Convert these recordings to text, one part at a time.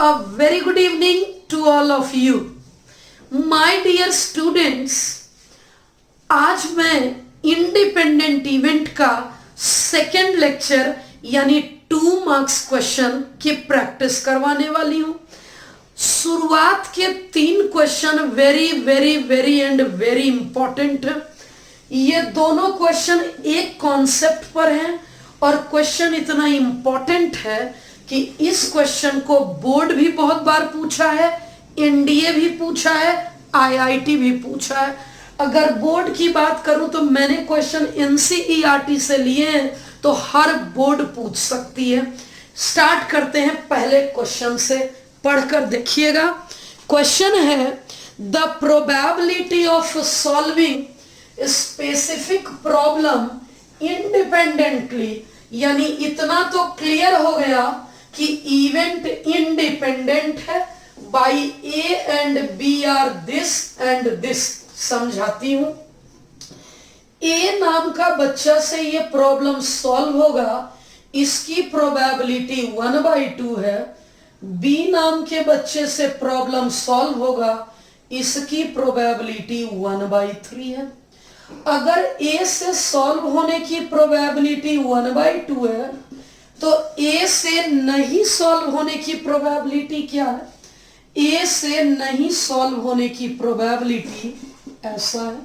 A very good evening to all of you. My dear students, आज मैं independent event का second lecture यानी 2 marks question की practice करवाने वाली हूं। शुरुआत के 3 question very very very and very important है। ये दोनों क्वेश्चन एक कॉन्सेप्ट पर हैं और क्वेश्चन इतना इंपॉर्टेंट है कि इस क्वेश्चन को बोर्ड भी बहुत बार पूछा है, एनडीए भी पूछा है, आईआईटी भी पूछा है। अगर बोर्ड की बात करूं तो मैंने क्वेश्चन एनसीईआरटी से लिए हैं, तो हर बोर्ड पूछ सकती है। स्टार्ट करते हैं पहले क्वेश्चन से, पढ़कर देखिएगा। क्वेश्चन है the probability of solving specific problem independently, यानी इतना तो क्लियर हो गया कि इवेंट इंडिपेंडेंट है। By A and B are this and this. समझाती हूं। ए नाम का बच्चा से ये प्रॉब्लम सॉल्व होगा, इसकी प्रोबेबिलिटी 1/2 है। बी नाम के बच्चे से प्रॉब्लम सॉल्व होगा, इसकी प्रोबेबिलिटी 1/3 है। अगर ए से सॉल्व होने की प्रोबेबिलिटी 1/2 है, तो ए से नहीं सॉल्व होने की प्रोबेबिलिटी क्या है? ए से नहीं सॉल्व होने की प्रोबेबिलिटी ऐसा है।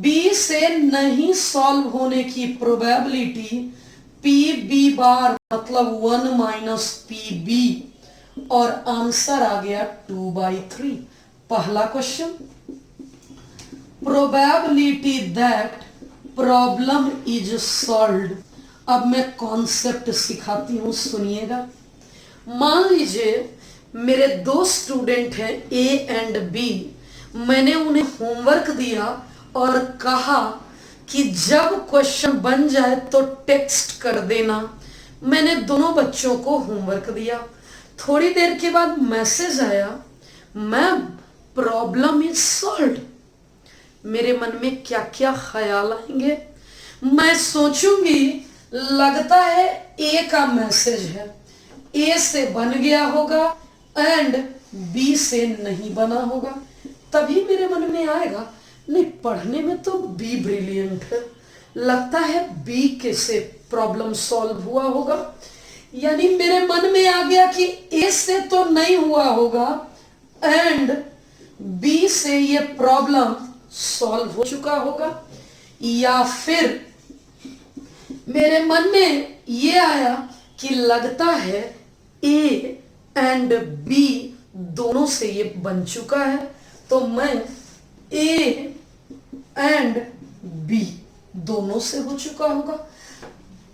बी से नहीं सॉल्व होने की प्रोबेबिलिटी पी बी बार मतलब 1 - पी बी, और आंसर आ गया 2/3। पहला question, probability that problem is solved. अब मैं कॉन्सेप्ट सिखाती हूं, सुनिएगा। मान लीजिए मेरे 2 स्टूडेंट हैं ए एंड बी। मैंने उन्हें होमवर्क दिया और कहा कि जब क्वेश्चन बन जाए तो टेक्स्ट कर देना। मैंने दोनों बच्चों को होमवर्क दिया। थोड़ी देर के बाद मैसेज आया, मैम प्रॉब्लम इज सॉल्व्ड। मेरे मन में क्या क्या ख्याल आएंगे? मैं सोचूंगी लगता है ए का मैसेज है, ए से बन गया होगा एंड बी से नहीं बना होगा। तभी मेरे मन में आएगा नहीं, पढ़ने में तो बी ब्रिलियंट है, लगता है बी के से प्रॉब्लम सॉल्व हुआ होगा। यानी मेरे मन में आ गया कि ए से तो नहीं हुआ होगा एंड बी से ये प्रॉब्लम सॉल्व हो चुका होगा। या फिर मेरे मन में ये आया कि लगता है ए एंड बी दोनों से ये बन चुका है, तो मैं ए एंड बी दोनों से हो चुका होगा,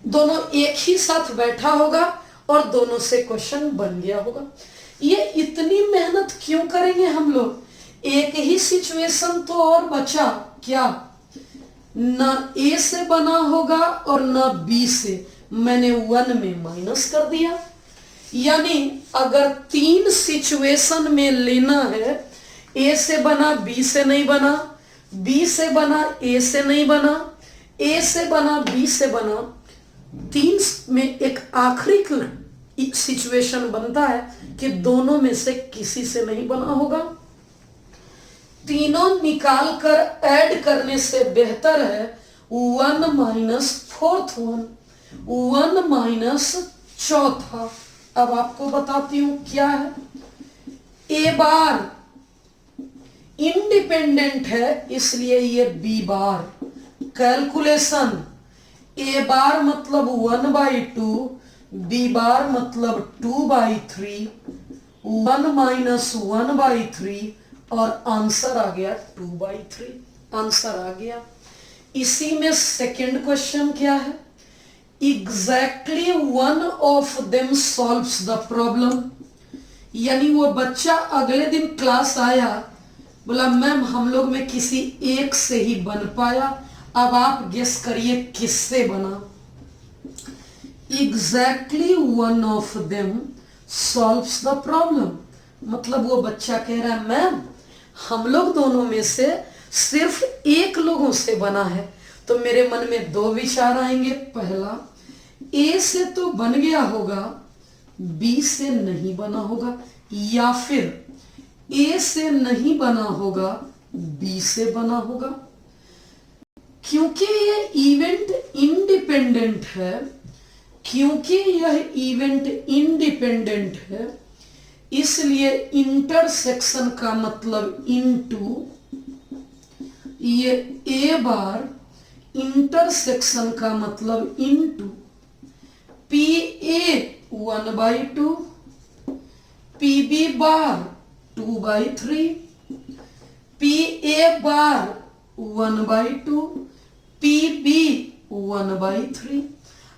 दोनों एक ही साथ बैठा होगा और दोनों से क्वेश्चन बन गया होगा। ये इतनी मेहनत क्यों करेंगे हम लोग? एक ही सिचुएशन तो और बचा क्या? ना ए से बना होगा और ना बी से। मैंने 1 में माइनस कर दिया। यानी अगर 3 सिचुएशन में लेना है, ए से बना बी से नहीं बना, बी से बना ए से नहीं बना, ए से बना बी से बना, 3 में एक आखिरी सिचुएशन बनता है कि दोनों में से किसी से नहीं बना होगा। तीनों निकाल कर ऐड करने से बेहतर है 1 - 4th 1 - चौथा। अब आपको बताती हूं क्या है। ए बार इंडिपेंडेंट है, इसलिए ये बी बार। कैलकुलेशन, ए बार मतलब 1/2, बी बार मतलब 2/3, 1 - 1/3 और आंसर आ गया 2/3। आंसर आ गया। इसी में सेकंड क्वेश्चन क्या है? Exactly one of them solves the problem. यानी वो बच्चा अगले दिन क्लास आया, बोला मैम हम लोग में किसी एक से ही बन पाया, अब आप गेस करिए किससे बना। Exactly one of them solves the problem, मतलब वो बच्चा कह रहा है मैम हम लोग दोनों में से सिर्फ एक लोगों से बना है। तो मेरे मन में 2 विचार आएंगे। पहला, ए से तो बन गया होगा बी से नहीं बना होगा, या फिर ए से नहीं बना होगा, बी से बना होगा। क्योंकि ये इवेंट इंडिपेंडेंट है, क्योंकि यह इवेंट इंडिपेंडेंट है, इसलिए इंटरसेक्शन का मतलब इनटू, ये ए बार इंटरसेक्शन का मतलब into P A 1/2, P B bar 2/3, P A bar 1/2, P B 1/3।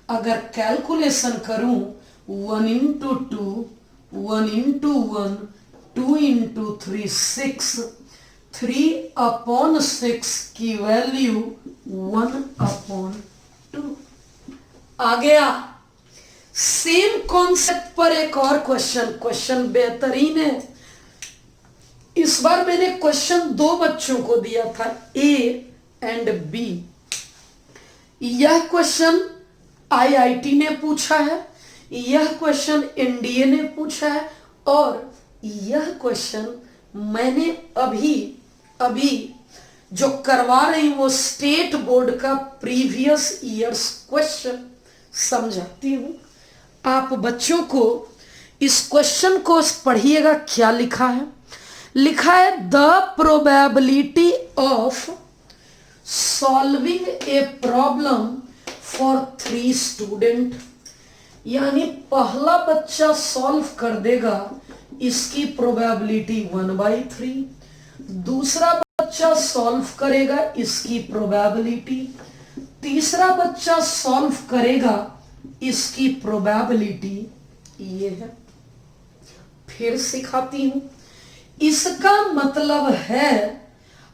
अगर कैलकुलेशन करूं 1 into 2, 1 into 1, 2 into 3, 6, 3/6 की वैल्यू 1/2 आ गया। सेम कॉन्सेप्ट पर एक और क्वेश्चन बेहतरीन है। इस बार मैंने क्वेश्चन दो बच्चों को दिया था, ए एंड बी। यह क्वेश्चन आईआईटी ने पूछा है, यह क्वेश्चन एनडीए ने पूछा है, और यह क्वेश्चन मैंने अभी जो करवा रही हूं वो स्टेट बोर्ड का प्रीवियस ईयर्स क्वेश्चन। समझाती हूं आप बच्चों को। इस क्वेश्चन को पढ़िएगा, क्या लिखा है। लिखा है the probability of solving a problem for 3 student, यानी पहला बच्चा सॉल्व कर देगा, इसकी प्रोबेबिलिटी 1/3, दूसरा बच्चा सॉल्व करेगा, इसकी प्रोबेबिलिटी, तीसरा बच्चा सॉल्व करेगा, इसकी प्रोबेबिलिटी ये है। फिर सिखाती हूं। इसका मतलब है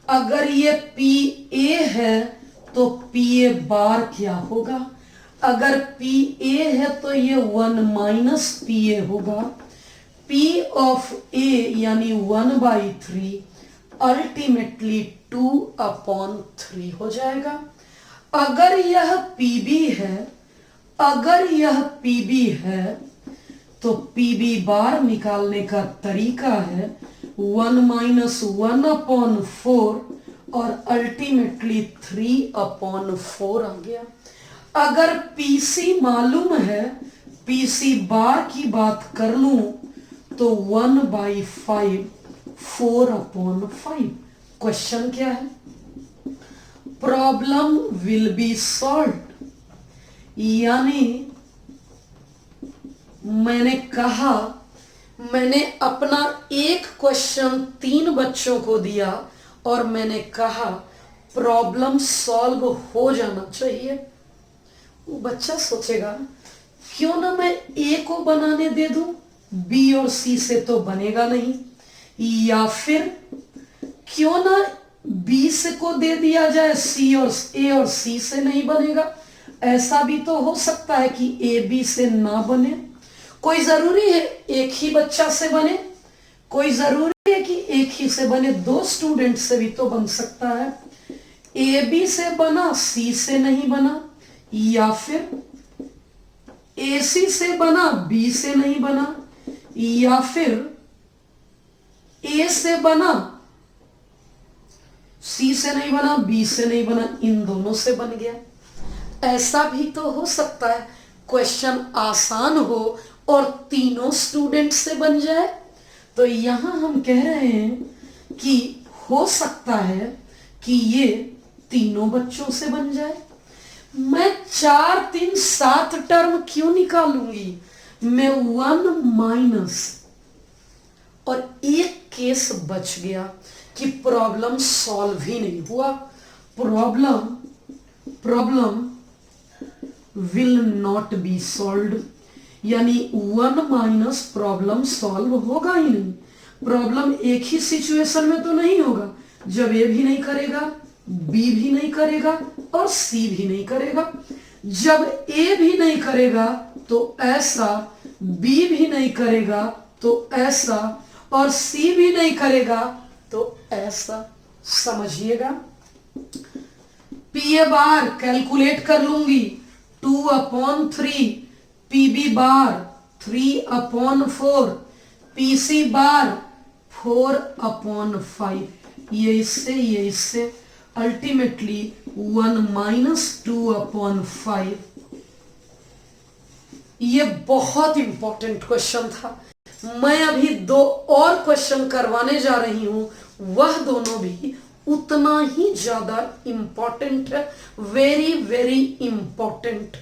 अगर ये पी ए है तो पी ए बार क्या होगा। अगर पी ए है तो ये 1 माइनस पी ए होगा। पी ऑफ ए यानी 1/3 अल्टीमेटली 2/3 हो जाएगा। अगर यह पीबी है, अगर यह पीबी है तो पीबी बार निकालने का तरीका है 1 माइनस 1/4 और अल्टीमेटली 3/4 आ गया। अगर पीसी मालूम है, पीसी बार की बात कर लूं तो 1/5, 4/5। क्वेश्चन क्या है? प्रॉब्लम विल बी सॉल्व, यानी मैंने कहा, मैंने अपना एक क्वेश्चन 3 बच्चों को दिया और मैंने कहा प्रॉब्लम सॉल्व हो जाना चाहिए। वो बच्चा सोचेगा क्यों ना मैं ए को बनाने दे दूं, बी और सी से तो बनेगा नहीं, या फिर क्यों ना बी से को दे दिया जाए, सी और ए और सी से नहीं बनेगा। ऐसा भी तो हो सकता है कि ए बी से ना बने। कोई जरूरी है एक ही बच्चा से बने, कोई जरूरी है कि एक ही से बने, 2 स्टूडेंट से भी तो बन सकता है। ए बी से बना, सी से नहीं बना, या फिर ए सी से बना, बी से नहीं बना, या फिर ए से बना, सी से नहीं बना, बी से नहीं बना, इन दोनों से बन गया। ऐसा भी तो हो सकता है क्वेश्चन आसान हो और तीनों स्टूडेंट से बन जाए। तो यहां हम कह रहे हैं कि हो सकता है कि ये तीनों बच्चों से बन जाए। मैं 4, 3, 7 टर्म क्यों निकालूंगी? मैं 1 माइनस, और एक केस बच गया कि प्रॉब्लम सॉल्व ही नहीं हुआ। Problem will not be solved, यानी 1 माइनस प्रॉब्लम सॉल्व होगा ही नहीं। प्रॉब्लम एक ही सिचुएशन में तो नहीं होगा जब ए भी नहीं करेगा, बी भी नहीं करेगा और सी भी नहीं करेगा। जब ए भी नहीं करेगा तो ऐसा, बी भी नहीं करेगा तो ऐसा, और सी भी नहीं करेगा तो ऐसा। समझिएगा। पी ए बार कैलकुलेट कर लूंगी 2/3, पी बी बार 3/4, PC बार 4/5, ये इससे अल्टीमेटली 1 - 2/5। ये बहुत इंपॉर्टेंट क्वेश्चन था। मैं अभी 2 और क्वेश्चन करवाने जा रही हूं, वह दोनों भी उतना ही ज्यादा इंपॉर्टेंट है, वेरी वेरी इंपॉर्टेंट,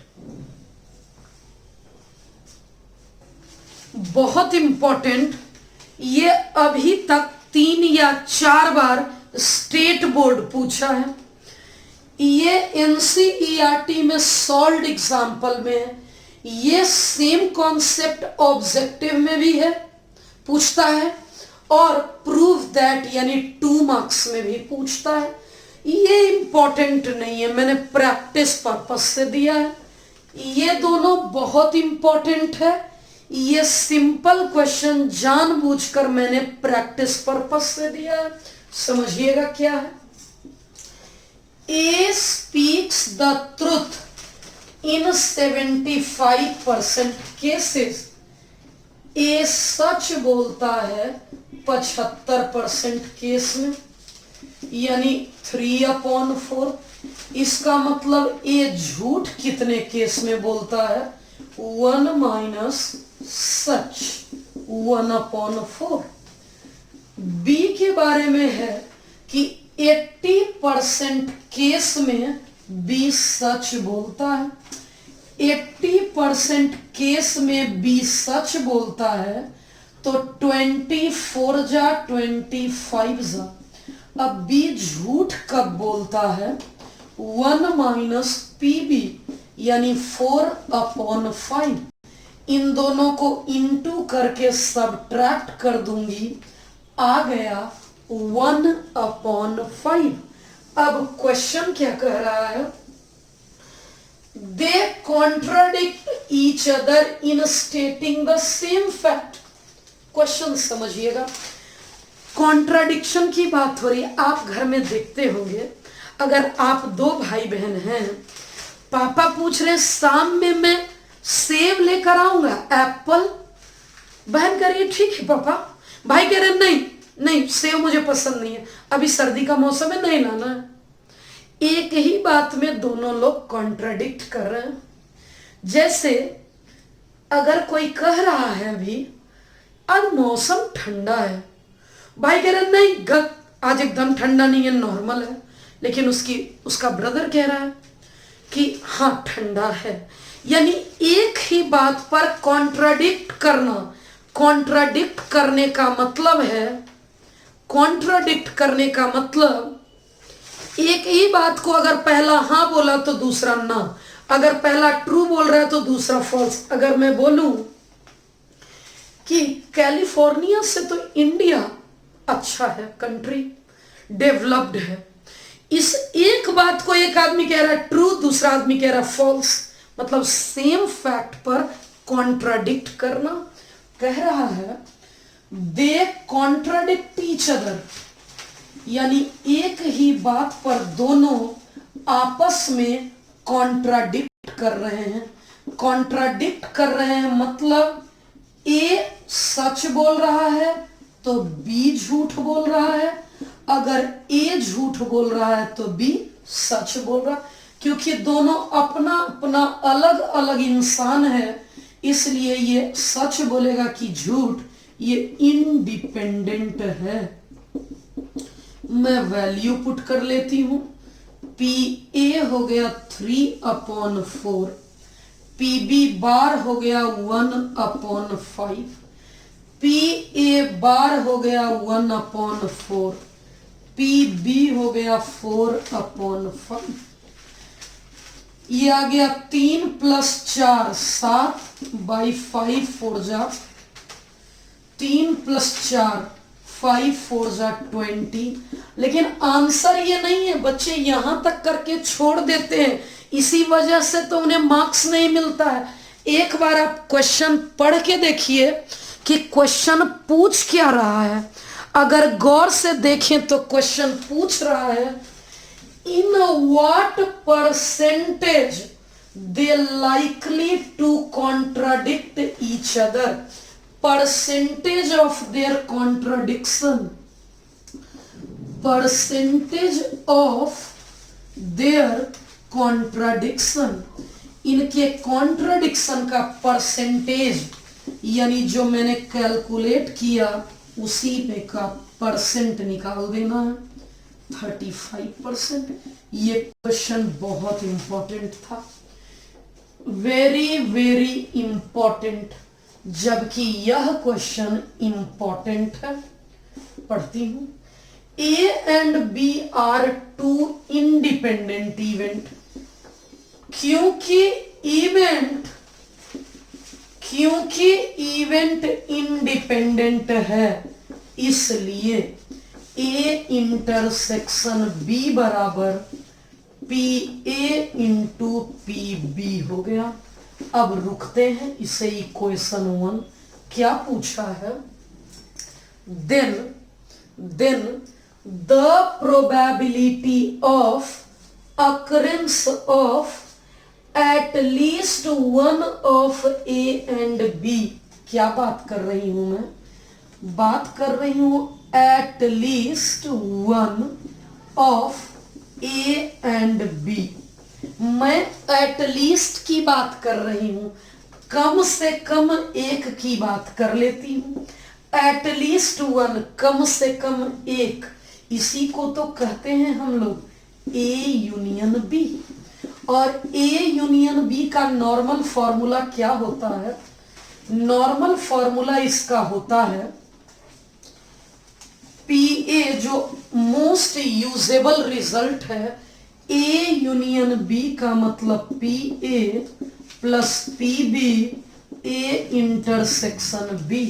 बहुत इंपॉर्टेंट। ये अभी तक 3 या 4 बार स्टेट बोर्ड पूछा है। ये एनसीईआरटी में सॉल्व्ड एग्जाम्पल में है। ये सेम कॉन्सेप्ट ऑब्जेक्टिव में भी है, पूछता है, और प्रूव दैट यानी 2 मार्क्स में भी पूछता है। ये इंपॉर्टेंट नहीं है, मैंने प्रैक्टिस पर्पस से दिया है। ये दोनों बहुत इंपॉर्टेंट है। ये सिंपल क्वेश्चन जानबूझकर मैंने प्रैक्टिस पर्पस से दिया है। समझिएगा क्या है। A speaks the truth in 75% cases. A सच बोलता है 75% केस में, यानी 3/4। इसका मतलब ए झूठ कितने केस में बोलता है? 1 - सच 1/4। बी के बारे में है कि 80% केस में बी सच बोलता है। 80% केस में बी सच बोलता है, तो 24 जा 25 जा। अब बी झूठ कब बोलता है? 1 - PB यानी 4/5। इन दोनों को इनटू करके सबट्रैक्ट कर दूंगी, आ गया 1/5। अब क्वेश्चन क्या कह रहा है? They contradict each other in stating the same fact. Question समझिएगा, कॉन्ट्राडिक्शन की बात हो रही है। आप घर में देखते होंगे, अगर आप 2 भाई बहन हैं, पापा पूछ रहे शाम में मैं सेब लेकर आऊंगा, एप्पल। बहन कह रही है ठीक है पापा। भाई कह रहे नहीं नहीं, सेब मुझे पसंद नहीं है, अभी सर्दी का मौसम है, नहीं लाना है। एक ही बात में दोनों लोग कॉन्ट्राडिक्ट कर रहे हैं। जैसे अगर कोई कह रहा है अभी आज मौसम ठंडा है, भाई कह रहे नहीं आज एकदम ठंडा नहीं है, नॉर्मल है। लेकिन उसका ब्रदर कह रहा है कि हाँ ठंडा है। यानी एक ही बात पर कॉन्ट्राडिक्ट करना, कॉन्ट्राडिक्ट करने का मतलब है, कॉन्ट्राडिक्ट करने का मतलब एक ही बात को अगर पहला हाँ बोला तो दूसरा ना, अगर पहला ट्रू बोल रहा है तो दूसरा फॉल्स। अगर मैं बोलूं कि कैलिफोर्निया से तो इंडिया अच्छा है, कंट्री डेवलप्ड है, इस एक बात को एक आदमी कह रहा है ट्रू, दूसरा आदमी कह रहा है फॉल्स, मतलब सेम फैक्ट पर कॉन्ट्राडिक्ट करना। कह रहा है दे कॉन्ट्राडिक्ट ईच अदर, यानी एक ही बात पर दोनों आपस में कॉन्ट्राडिक्ट कर रहे हैं। कॉन्ट्राडिक्ट कर रहे हैं मतलब ए सच बोल रहा है तो बी झूठ बोल रहा है, अगर ए झूठ बोल रहा है तो बी सच बोल रहा है। क्योंकि दोनों अपना अपना अलग अलग इंसान है, इसलिए ये सच बोलेगा कि झूठ, ये इंडिपेंडेंट है। मैं वैल्यू पुट कर लेती हूं। पी ए हो गया 3/4, पी बी बार हो गया 1/5, पी ए बार हो गया 1/4, पी बी हो गया 4/5। ये आ गया 3 + 4 7/5 4 जा 3 + 4 5 4 जा 20। लेकिन आंसर ये नहीं है, बच्चे यहां तक करके छोड़ देते हैं, इसी वजह से तो उन्हें मार्क्स नहीं मिलता है। एक बार आप क्वेश्चन पढ़ के देखिए कि क्वेश्चन पूछ क्या रहा है। अगर गौर से देखें तो क्वेश्चन पूछ रहा है in what percentage they likely to contradict each other. Percentage of their contradiction, percentage of their contradiction, इनके कॉन्ट्राडिक्शन का परसेंटेज, यानी जो मैंने कैलकुलेट किया उसी पे का परसेंट निकाल देना है, 35%। ये क्वेश्चन बहुत इंपॉर्टेंट था, वेरी वेरी इंपॉर्टेंट, जबकि यह क्वेश्चन इंपॉर्टेंट है। पढ़ती हूं, A and B are two independent event. क्योंकि इवेंट इंडिपेंडेंट है, इसलिए ए इंटरसेक्शन बी बराबर P A into P B हो गया। अब रुकते हैं, इसे इक्वेशन 1 क्या पूछा है। Then the probability of occurrence of at least one of A and B, क्या बात कर रही हूं मैं, बात कर रही हूं at least one of A and B। मैं at least की बात कर रही हूं, कम से कम एक की बात कर लेती हूं। at least one, कम से कम एक, इसी को तो कहते हैं हम लोग A यूनियन B। और A यूनियन B का नॉर्मल फॉर्मूला क्या होता है, नॉर्मल फॉर्मूला इसका होता है PA, जो मोस्ट यूजेबल रिजल्ट है, A यूनियन B का मतलब PA plus PB A intersection B।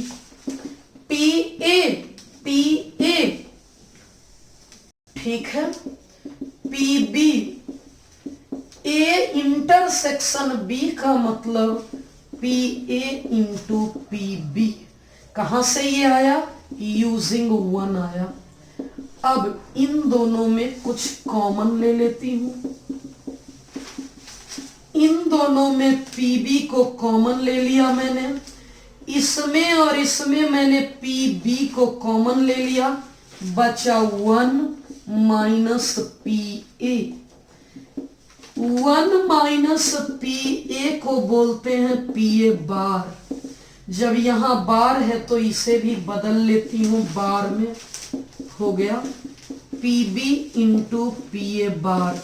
PA ठीक है, PB A इंटरसेक्शन B का मतलब PA इंटू PB। कहां से ये आया, यूजिंग 1 आया। अब इन दोनों में कुछ कॉमन ले लेती हूं, इन दोनों में PB को कॉमन ले लिया मैंने, इसमें और इसमें मैंने PB को कॉमन ले लिया, बचा 1 माइनस PA। 1 माइनस PA को बोलते हैं PA बार। जब यहां बार है तो इसे भी बदल लेती हूं बार में, हो गया PB इंटू PA बार।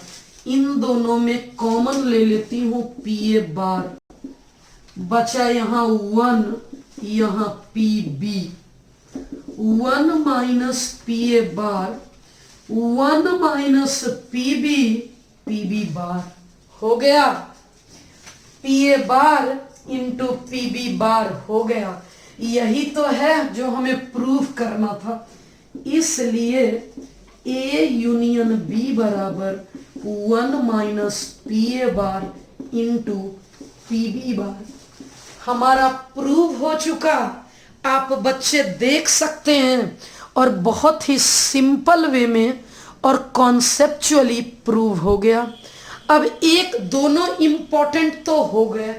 इन दोनों में कॉमन ले लेती हूं PA बार, बचा यहां 1, यहां PB। 1 माइनस PA बार, 1 माइनस PB बार, हो गया PA बार इंटू PB बार, हो गया। यही तो है जो हमें प्रूव करना था, इसलिए A यूनियन B बराबर 1 minus PA bar into PB बार। हमारा प्रूव हो चुका, आप बच्चे देख सकते हैं, और बहुत ही सिंपल वे में और कॉन्सेप्चुअली प्रूव हो गया। अब एक दोनों इंपॉर्टेंट तो हो गए,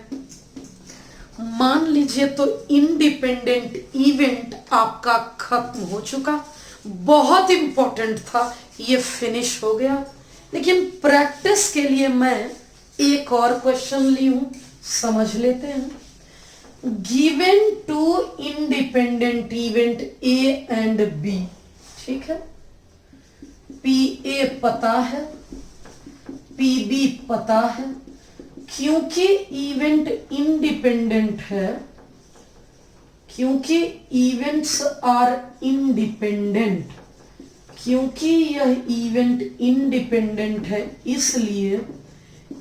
मान लीजिए तो इंडिपेंडेंट इवेंट आपका खत्म हो चुका, बहुत इंपॉर्टेंट था, ये फिनिश हो गया। लेकिन प्रैक्टिस के लिए मैं एक और क्वेश्चन ली हूं, समझ लेते हैं। Given two independent event A and B, ठीक है, PA पता है, PB पता है। क्योंकि इवेंट इंडिपेंडेंट है, क्योंकि इवेंट्स आर इंडिपेंडेंट, क्योंकि यह इवेंट इंडिपेंडेंट है, इसलिए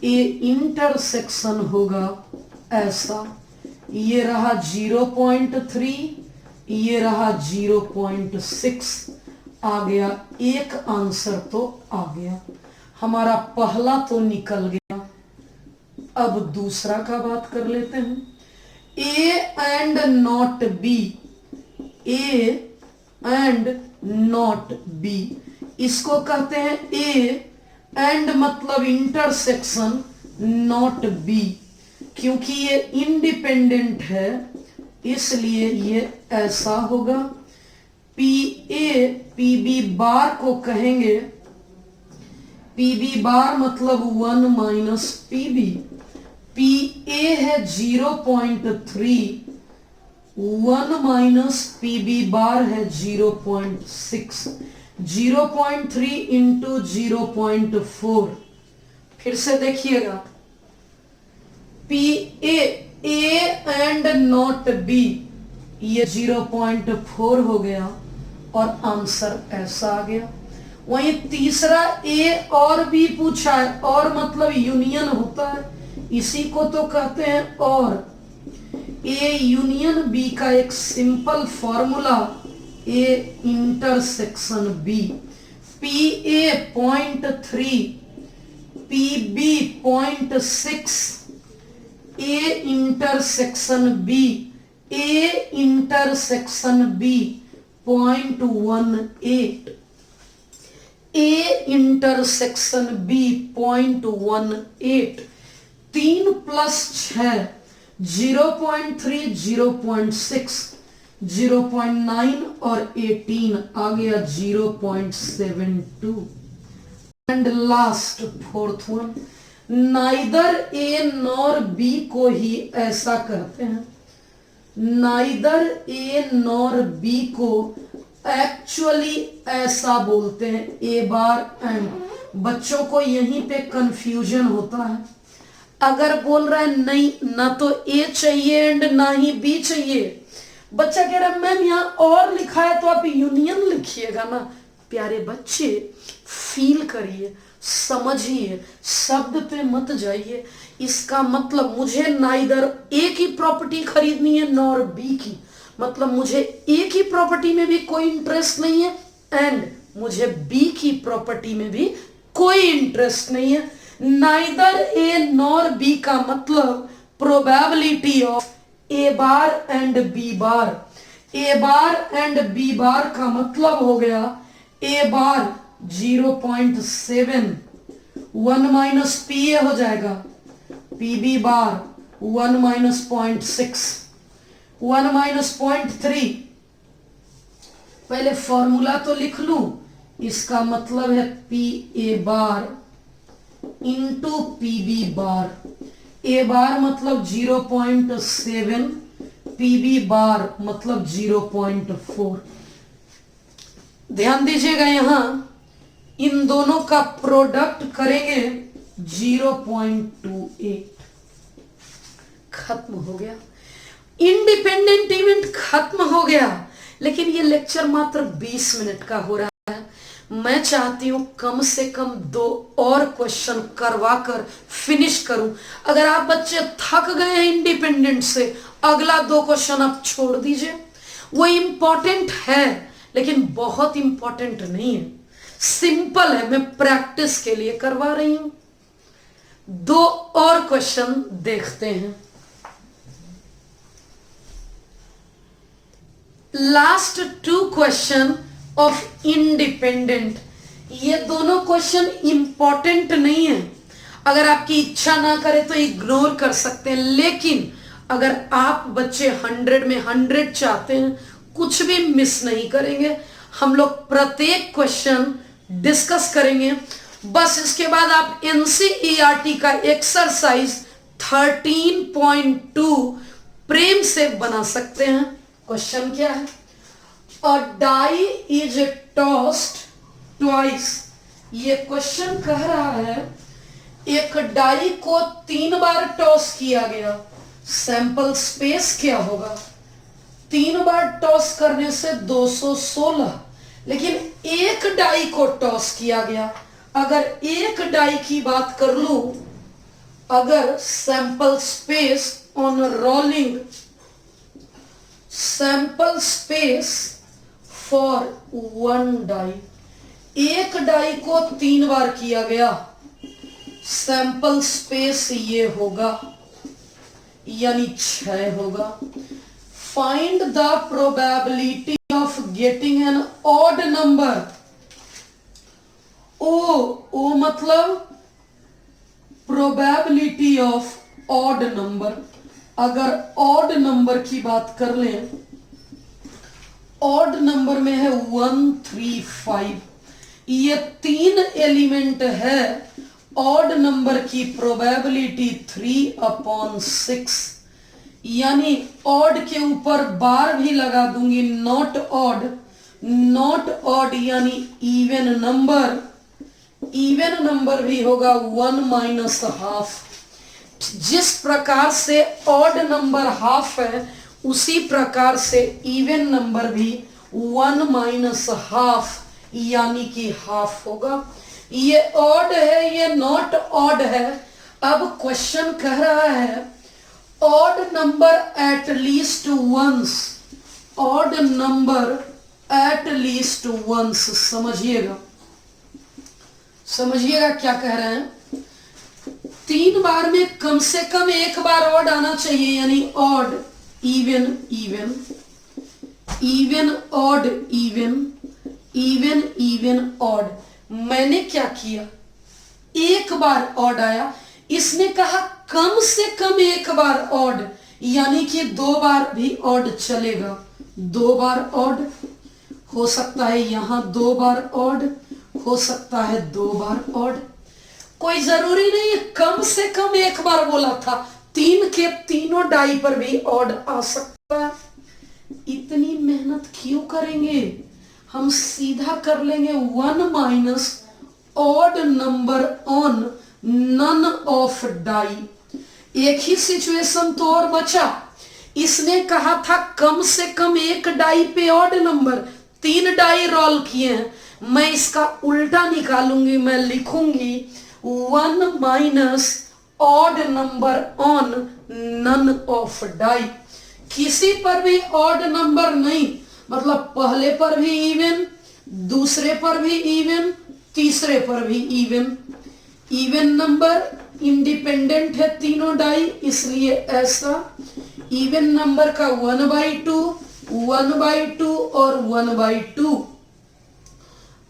A इंटरसेक्शन होगा ऐसा, ये रहा 0.3, ये रहा 0.6, आ गया एक आंसर तो आ गया, हमारा पहला तो निकल गया। अब दूसरा का बात कर लेते हैं। A and not B, A and not B, इसको कहते हैं A एंड मतलब इंटरसेक्शन नॉट बी, क्योंकि ये इंडिपेंडेंट है इसलिए ये ऐसा होगा। P A P B bar को कहेंगे, पी बी बार मतलब 1 minus P B. P A है 0.3, 1 माइनस पी बी बार है 0.6, 0.3 इंटू 0.4। फिर से देखिएगा, P A and not be, ये 0.4 हो गया और आंसर ऐसा आ गया। वहीं तीसरा ए और बी पूछा है, और मतलब यूनियन होता है, इसी को तो कहते हैं और। ए यूनियन बी का एक simple formula, A intersection B. P A 0.3, P B 0.6, A intersection B, A intersection B 0.18, A intersection B 0.18। 3 plus 6 0.3, 0.6, 0.9 और 18 आ गया 0.72। And last fourth one, neither A nor B को ही ऐसा कहते हैं। नाइदर ए नॉर बी को actually ऐसा बोलते हैं, ए बार एंड। बच्चों को यहीं पे कंफ्यूजन होता है। अगर बोल रहा है नहीं, ना तो ए चाहिए एंड ना ही बी चाहिए, बच्चा कह रहा है मैम यहाँ और लिखा है तो आप यूनियन लिखिएगा ना। प्यारे बच्चे, फील करिए, समझिए, शब्द पे मत जाइए। इसका मतलब मुझे नाइदर ए की प्रॉपर्टी खरीदनी है नॉर बी की, मतलब मुझे ए की प्रॉपर्टी में भी कोई इंटरेस्ट नहीं है एंड मुझे बी की प्रॉपर्टी में भी कोई इंटरेस्ट नहीं है। नाइदर ए नॉर बी का मतलब probability of A bar and B bar. A bar and B bar का मतलब हो गया ए बार 0.7, 1 माइनस पी ए हो जाएगा, P B bar 1 minus 0.6, 1 minus 0.3। पहले फॉर्मूला तो लिख लूं, इसका मतलब है P A bar into P B bar. A bar मतलब 0.7, पी बी बार मतलब 0.4। ध्यान दीजिएगा, यहां इन दोनों का प्रोडक्ट करेंगे 0.28। खत्म हो गया, इंडिपेंडेंट इवेंट खत्म हो गया। लेकिन ये लेक्चर मात्र 20 मिनट का हो रहा है। मैं चाहती हूं कम से कम 2 और क्वेश्चन करवाकर फिनिश करूं। अगर आप बच्चे थक गए हैं इंडिपेंडेंट से, अगला 2 क्वेश्चन आप छोड़ दीजिए। वो इंपॉर्टेंट है लेकिन बहुत इंपॉर्टेंट नहीं है, सिंपल है, मैं प्रैक्टिस के लिए करवा रही हूं। 2 और क्वेश्चन देखते हैं। Last 2 question of independent. ये दोनों क्वेश्चन इंपॉर्टेंट नहीं है, अगर आपकी इच्छा ना करे तो इग्नोर कर सकते हैं। लेकिन अगर आप बच्चे 100 में 100 चाहते हैं, कुछ भी मिस नहीं करेंगे। हम लोग प्रत्येक क्वेश्चन डिस्कस करेंगे। बस इसके बाद आप एनसीईआरटी का एक्सरसाइज 13.2 प्रेम से बना सकते हैं। क्वेश्चन क्या है? अ डाई इज टॉस्ड ट्वाइस। ये क्वेश्चन कह रहा है एक डाई को 3 बार टॉस किया गया, सैंपल स्पेस क्या होगा? 3 बार टॉस करने से 216, लेकिन एक डाई को टॉस किया गया। अगर एक डाई की बात कर लूं, अगर sample space on rolling, sample space for 1 die, एक डाई को 3 बार किया गया, सैंपल स्पेस ये होगा, यानी 6 होगा। Find the probability of getting an odd number. ओ मतलब प्रोबेबिलिटी ऑफ ऑड नंबर, अगर ऑड नंबर की बात कर लें, ऑड नंबर में है 1 3 5, ये 3 एलिमेंट है, ऑड नंबर की प्रोबेबिलिटी 3/6, यानी ऑड के ऊपर बार भी लगा दूंगी, नॉट ऑड, नॉट ऑड यानी इवन नंबर, इवन नंबर भी होगा 1 - हाफ। जिस प्रकार से ऑड नंबर हाफ है, उसी प्रकार से इवन नंबर भी 1 - हाफ यानी कि हाफ होगा। ये ऑड है, ये नॉट ऑड है। अब क्वेश्चन कह रहा है odd number at least once, odd number at least once. समझिएगा, समझिएगा क्या कह रहे हैं। 3 बार में कम से कम एक बार ऑड आना चाहिए, यानी odd even even, even odd even, even even odd. मैंने क्या किया, एक बार ऑड आया, इसने कहा कम से कम एक बार ऑड, यानी कि 2 बार भी ऑड चलेगा। 2 बार ऑड हो सकता है, यहां 2 बार ऑड हो सकता है, 2 बार ऑड, कोई जरूरी नहीं है, कम से कम एक बार बोला था। 3 के तीनों डाई पर भी ऑड आ सकता है। इतनी मेहनत क्यों करेंगे, हम सीधा कर लेंगे 1 - odd number on none of die. एक ही सिचुएशन तो और बचा, इसने कहा था कम से कम एक डाई पे ऑड नंबर, 3 डाई रोल किए हैं, मैं इसका उल्टा निकालूंगी, मैं लिखूंगी 1 - odd number on none of die. किसी पर भी ऑड नंबर नहीं, मतलब पहले पर भी इवन, दूसरे पर भी इवन, तीसरे पर भी इवन। इवन नंबर इंडिपेंडेंट है तीनों डाई, इसलिए ऐसा। इवन नंबर का 1/2, 1/2 और 1/2।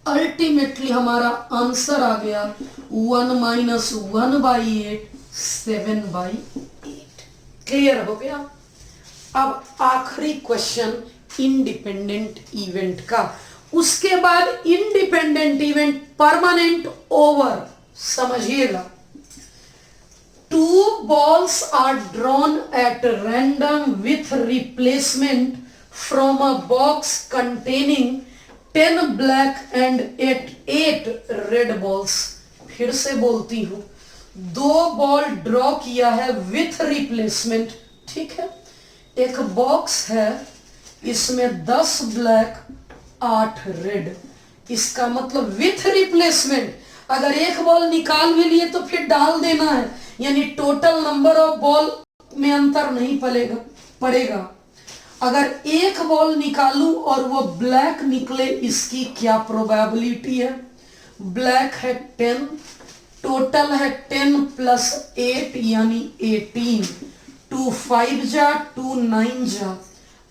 अल्टीमेटली हमारा आंसर आ गया 1 - 1/8, 7/8। क्लियर हो गया। अब आखिरी क्वेश्चन इंडिपेंडेंट इवेंट का, उसके बाद इंडिपेंडेंट इवेंट परमानेंट ओवर। समझिएगा, 2 balls are drawn at random with replacement from a box containing 10 black and 8 red balls। फिर से बोलती हूं, 2 बॉल ड्रॉ किया है विथ रिप्लेसमेंट, ठीक है। एक बॉक्स है, इसमें 10 ब्लैक 8 रेड, इसका मतलब विथ रिप्लेसमेंट। अगर एक बॉल निकाल भी लिए तो फिर डाल देना है, यानी टोटल नंबर ऑफ बॉल में अंतर नहीं पड़ेगा। अगर एक बॉल निकालूं और वो ब्लैक निकले, इसकी क्या प्रोबेबिलिटी है। ब्लैक है 10, टोटल है 10 + 8 यानी 18, 2 5 जा, 2 9 जा।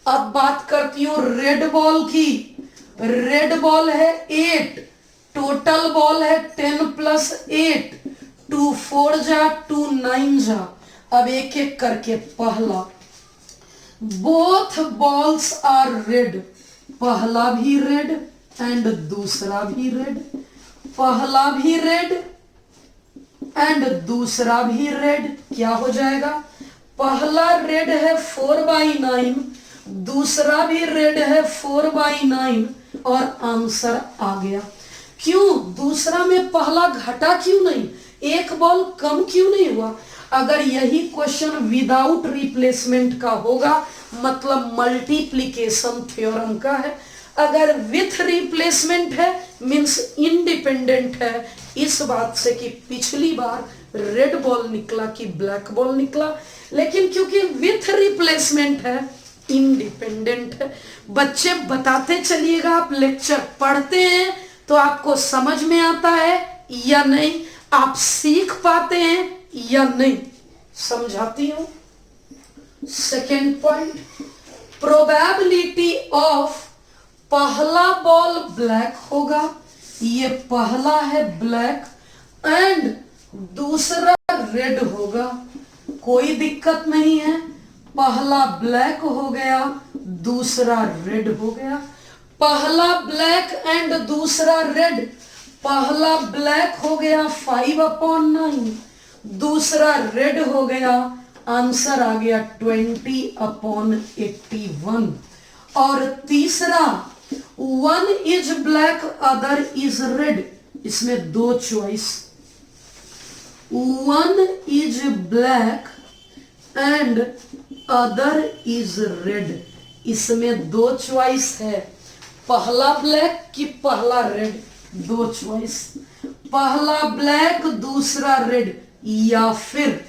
अब बात करती हूं रेड बॉल की। रेड बॉल है 8, टोटल बॉल है 10 + 8, 2 4 जा, 2 9 जा। अब एक एक करके, पहला, बोथ बॉल्स आर रेड, पहला भी रेड एंड दूसरा भी रेड, पहला भी रेड एंड दूसरा भी रेड। क्या हो जाएगा, पहला रेड है 4/9, दूसरा भी रेड है 4/9 और आंसर आ गया। क्यों दूसरा में पहला घटा क्यों नहीं, एक बॉल कम क्यों नहीं हुआ। अगर यही क्वेश्चन विदाउट रिप्लेसमेंट का होगा, मतलब मल्टीप्लिकेशन थ्योरम का है। अगर विथ रिप्लेसमेंट है मींस इंडिपेंडेंट है, इस बात से कि पिछली बार रेड बॉल निकला कि ब्लैक बॉल निकला, लेकिन क्योंकि विथ रिप्लेसमेंट है इंडिपेंडेंट है। बच्चे बताते चलिएगा, आप लेक्चर पढ़ते हैं तो आपको समझ में आता है या नहीं, आप सीख पाते हैं या नहीं, समझाती हूं। सेकेंड पॉइंट, प्रोबेबिलिटी ऑफ पहला बॉल ब्लैक होगा, ये पहला है ब्लैक, एंड दूसरा रेड होगा, कोई दिक्कत नहीं है। पहला ब्लैक हो गया, दूसरा रेड हो गया। पहला ब्लैक एंड दूसरा रेड। पहला ब्लैक हो गया 5/9, दूसरा रेड हो गया, आंसर आ गया 20/81। और तीसरा 1 is black other is red, इसमें दो choice, 1 is black and other is red, इसमें दो चॉइस है, पहला ब्लैक कि पहला रेड, दो चॉइस, पहला ब्लैक दूसरा रेड, या फिर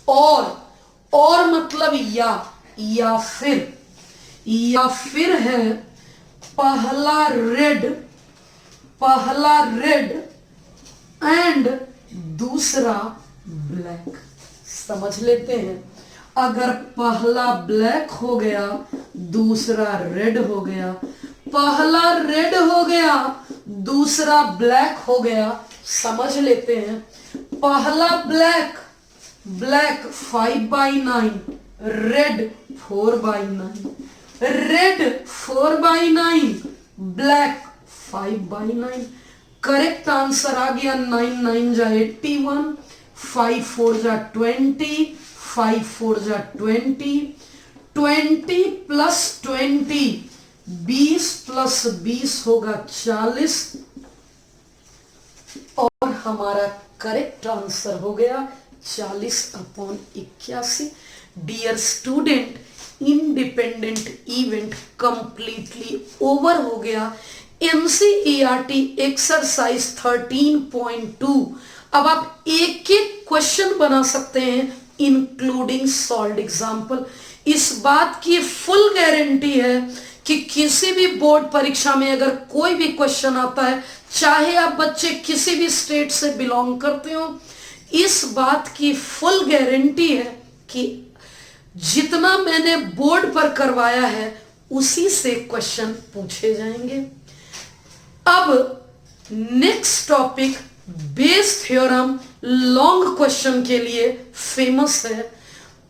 और मतलब या फिर है पहला रेड एंड दूसरा ब्लैक। समझ लेते हैं, अगर पहला ब्लैक हो गया, दूसरा रेड हो गया, पहला रेड हो गया, दूसरा ब्लैक हो गया, समझ लेते हैं। पहला black 5/9, red 4/9, red 4/9, black 5/9। Correct answer आ गया 9 9 जा 81, 5 4 जा 20, 5 4 जा 20, 20 प्लस 20 20 प्लस 20 होगा 40, और हमारा करेक्ट आंसर हो गया 40/81। Dear student, independent event completely over हो गया। NCERT exercise 13.2। अब आप एक एक क्वेश्चन बना सकते हैं इंक्लूडिंग सॉल्व्ड एग्जाम्पल। इस बात की फुल गारंटी है कि किसी भी बोर्ड परीक्षा में अगर कोई भी क्वेश्चन आता है, चाहे आप बच्चे किसी भी स्टेट से बिलोंग करते हो, इस बात की फुल गारंटी है कि जितना मैंने बोर्ड पर करवाया है उसी से क्वेश्चन पूछे जाएंगे। अब next topic Bayes theorem, long question के लिए फेमस है।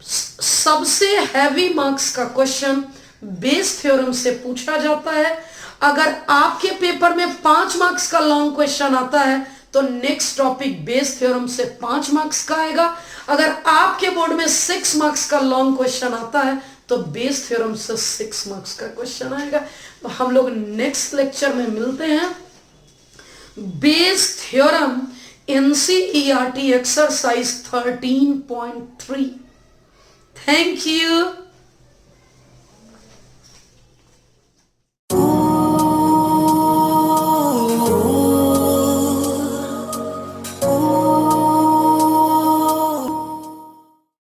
सबसे हैवी मार्क्स का क्वेश्चन बेस थ्योरम से पूछा जाता है। अगर आपके पेपर में 5 मार्क्स का लॉन्ग क्वेश्चन आता है तो नेक्स्ट टॉपिक बेस थ्योरम से 5 मार्क्स का आएगा। अगर आपके बोर्ड में 6 मार्क्स का लॉन्ग क्वेश्चन आता है तो बेस थ्योरम से 6 मार्क्स का क्वेश्चन आएगा। तो हम लोग नेक्स्ट लेक्चर में मिलते हैं। Bayes theorem NCERT exercise 13.3। Thank you.